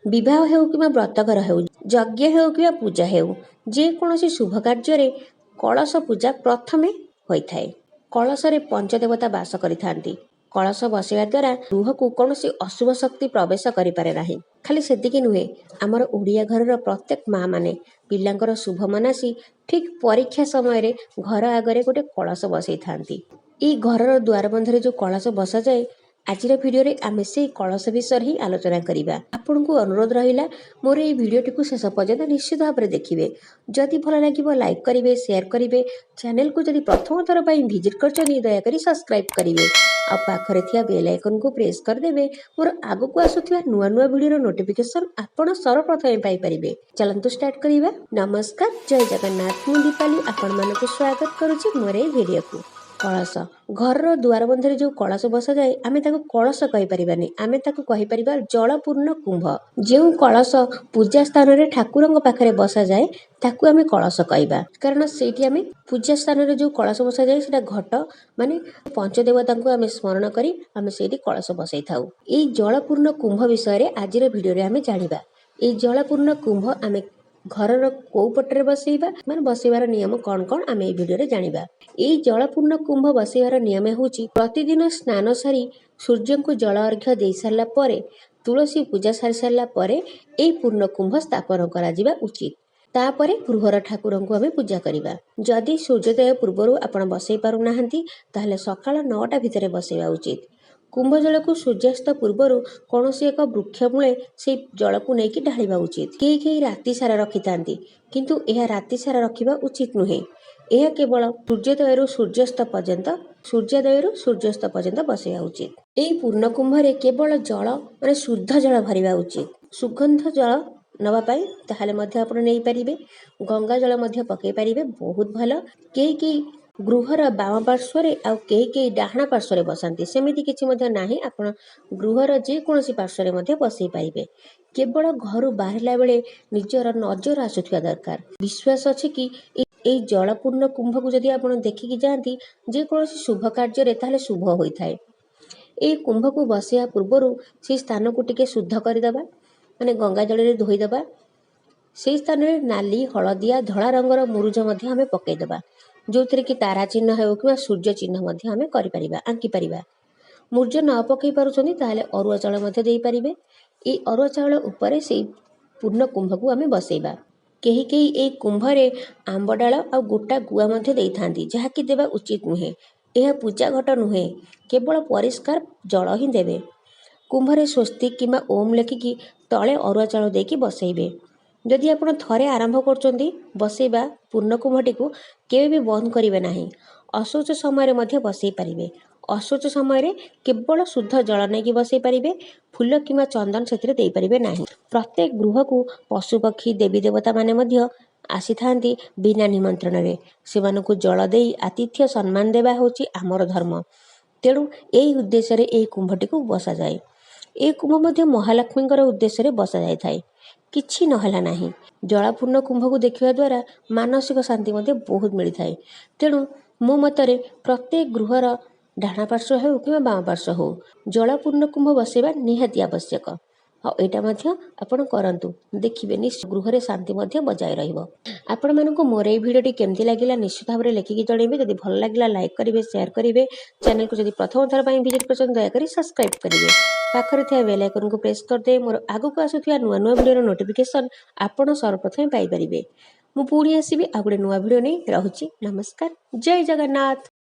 विवाह हेउ कि व्रतघर हेउ, यज्ञ हेउ कि पूजा हेउ, जेकोसी शुभ कार्य कलश पूजा प्रथमे होता है। कलश रे पंचदेवता बास करिथांती। कलश बसैया द्वारा गृह को कौन अशुभ शक्ति प्रवेश करें ना। खाली सेतिकी नुहे, आमर ओडिया घर प्रत्येक माँ माने पिलांकर शुभ मनासी ठीक परीक्षा समय घर आगरे गोटे कलश बसई थांती। ई घर द्वार बंधरे जो कलश बसा जाए, आज भिडियो आम से कलश विषय ही आलोचना करवा। आपन को अनुरोध रहा मोर ये भिडियोटी को शेष पर्यंत निश्चित भाव में देखिए। जदि भल लगे लाइक करेंगे, शेयर करेंगे। चैनल को जदि प्रथम थर विजिट कर दयाकोरी सब्सक्राइब करेंगे। आ पाखरे थिया बेल आइकन को प्रेस करदेवे। मोर आगु को आसुथिबा नुआ नुआ भिडियो नोटिफिकेशन आपण सर्वप्रथम पाई परिबे। चलंतु स्टार्ट करिबा। नमस्कार, जय जगन्नाथ। मु दीपाली आपण मानक स्वागत करूची मोर ए भिडियो को। कलश घर द्वार बंधरे जो कलश बसा जाए, आमे ताको कलश कहि परिबानी, आमे ताको कहि परिबा जलपूर्ण कुंभ। जो कलश पूजा स्थान रे ठाकुरंग पाखरे बसा जाए ताकू आमे कलश कहबा। कारण सेठी आमे पूजा स्थान रे जो कलश बसा जाए सेटा घट माने पंचदेवता को आमे स्मरण करी आमे सेठी कलश बसई थाउ। एई जलपूर्ण कुंभ विषय रे आज रे भिडियो रे आमे जानिबा। एई जलपूर्ण कुंभ आमे घरर को पटरे बसैबा माने बसैबार नियम कौन कौन आमे एई भिडियो रे जानिबा। एई जलपूर्ण कुंभ बसैबार नियम होची प्रतिदिन स्नान सारी सूर्य को जल अर्घ्य दे सारला परे, तुलसी पूजा सारी सारला परे एई पूर्ण कुंभ स्थापन करा जिबा उचित। तापरे गृहर ठाकुर को आमे पूजा करिबा। जदि सूर्योदय पूर्वरु आपण बसई पारु नाहंती ताहले सकाळ 9टा भितरे बसैबा उचित। कुंभ जल को सूर्यास्त पूर्वरु कौनसी एक वृक्ष मूले से जल को लेकिन ढालिबा उचित। कई राति सारा रखिथांती, किंतु यह राति सारा रखिबा उचित नुहे। यह केवल सूर्योदय सूर्यास्त पर्यंत बसैया उचित। एई पूर्ण कुंभरे केवल जल माने शुद्ध जल भरिबा उचित। सुगंध जल नवा पाई ताहले मध्य आपण नै परिबे। गंगा जल मध्य पकै परिबे, बहुत भलो। कई गृहर बाम पार्श्व आ कई डाहाण पार्श्व बसंती, सेमिति किछि मध्य नाही। आपण गृहर जे कोनोसी पार्श्व मध्य बसई पारिबे। केवल घर बाहरिला बेले निजर नजर आसुथिबा दरकार। विश्वास अछि कि एई जलपूर्ण कुंभ को जदि आपण देखिकी जांती जे कोनोसी शुभ कार्य रे ताहले शुभ होइथाय। एई कुंभ को बसैया पूर्वरु से स्थान को टिके शुद्ध करदेबा, माने गंगा जल रे धोई देबा। से स्थान रे नाली, हळदिया, धळा रंगर मुरुज मध्य हमें पकै देबा, जोथिरे कि तारा चिन्ह हेउ कि सूर्य चिन्ह मध्य हमें करि परिबा, आंकी परिबा। मुरुज न पकै पारुछन्ती ताहले अरुआ चाउल मध्य देई परिबे। ए अरुआ चाउल उपरे से पूर्ण कुंभ को हमें बसैबा। केही ए कुंभ रे आंब डाल आ गोटा गुआ मध्य देई थांती, जहा कि देबा उचित नुहे। यह पूजा घट नुहे, केवल परिष्कार जल ही देबे। कुंभ रे स्वस्तिक किमा ओम लेखिकी तळे अरुआ चाउल देकी बसैबे। जदि आपण थरे आरंभ करचंती बसैबा पूर्ण कुंभटी को केबे भी बंद करिवे नाही। अशौच समय रे मध्य बसै परिबे। अशौच समय रे केवल शुद्ध जल नेकी बसै परिबे। फूल किमा चंदन सेथिरे देई परिबे नाही। प्रत्येक गृह को पशु पक्षी देवी देवता माने मध्य आसी थांती बिना निमंत्रण रे। सेमानकु जल देई आतिथ्य सम्मान देबा होची आमर धर्म। तेणु एई उद्देश्य रे एई कुंभटी को बसा जाए। ए कुंभ मध्य महालक्ष्मीଙ୍କର उद्देश्य रे बसा जाय थाए। किछि नहला नाही। जलपूर्ण कुंभ को देखिवा द्वारा मानसिक शांति मध्य बहुत मिली थाए। तेणु मो मतरे प्रत्येक गृहर डाहाण पार्श्व हेउ कि बाम पार्श्व हो जलपूर्ण कुंभ बसैबा निहाती आवश्यक। एटा मध्य आपण करंतु, देखिबे निश्चित गृहरे शांति मध्य बजाय रहिबो। आपण मानको मोर ए भिडियोटी केमति लागिला निश्चित भाबरे लेखिकी जणैबे। जदि भल लागिला लाइक करिवे, शेयर करिवे। चैनल को जदि प्रथम थर पई विजिट करछन दयाकरी सब्सक्राइब करिवे। पाखरे थिया बेल आइकन को प्रेस करदे मोर आगु को आसुथिया नुआ नुआ भिडियो नोटिफिकेशन आपण सर्वप्रथम पाई परिबे। मु पुणी आसीबी आ गुटे नुआ भिडियो नै रहुची। नमस्कार, जय जगन्नाथ।